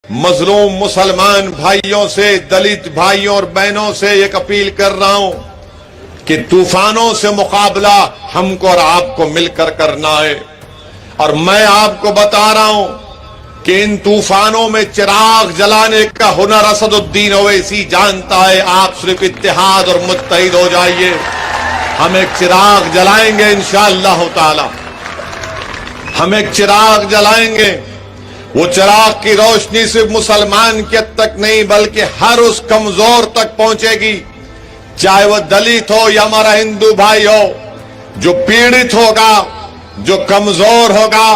مظلوم مسلمان بھائیوں سے، دلت بھائیوں اور بہنوں سے ایک اپیل کر رہا ہوں کہ طوفانوں سے مقابلہ ہم کو اور آپ کو مل کر کرنا ہے، اور میں آپ کو بتا رہا ہوں کہ ان طوفانوں میں چراغ جلانے کا ہنر اسد الدین اویسی جانتا ہے۔ آپ صرف اتحاد اور متحد ہو جائیے، ہم ایک چراغ جلائیں گے انشاءاللہ تعالی، ہم ایک چراغ جلائیں گے۔ وہ چراغ کی روشنی صرف مسلمان کے تک نہیں بلکہ ہر اس کمزور تک پہنچے گی، چاہے وہ دلت ہو یا ہمارا ہندو بھائی ہو، جو پیڑت ہوگا، جو کمزور ہوگا،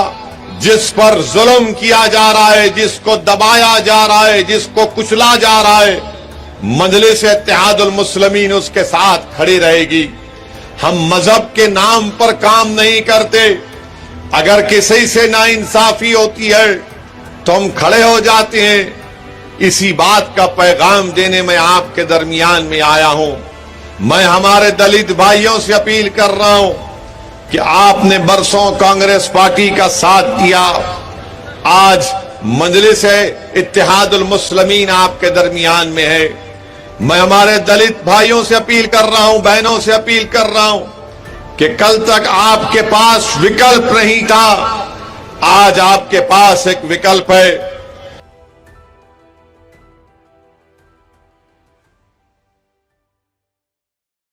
جس پر ظلم کیا جا رہا ہے، جس کو دبایا جا رہا ہے، جس کو کچلا جا رہا ہے، مجلس اتحاد المسلمین اس کے ساتھ کھڑی رہے گی۔ ہم مذہب کے نام پر کام نہیں کرتے، اگر کسی سے ناانصافی ہوتی ہے تو ہم کھڑے ہو جاتے ہیں۔ اسی بات کا پیغام دینے میں آپ کے درمیان میں آیا ہوں۔ میں ہمارے دلت بھائیوں سے اپیل کر رہا ہوں کہ آپ نے برسوں کانگریس پارٹی کا ساتھ دیا، آج مجلس اتحاد المسلمین آپ کے درمیان میں ہے۔ میں ہمارے دلت بھائیوں سے اپیل کر رہا ہوں، بہنوں سے اپیل کر رہا ہوں کہ کل تک آپ کے پاس وکلپ نہیں تھا، آج آپ کے پاس ایک وکلپ ہے۔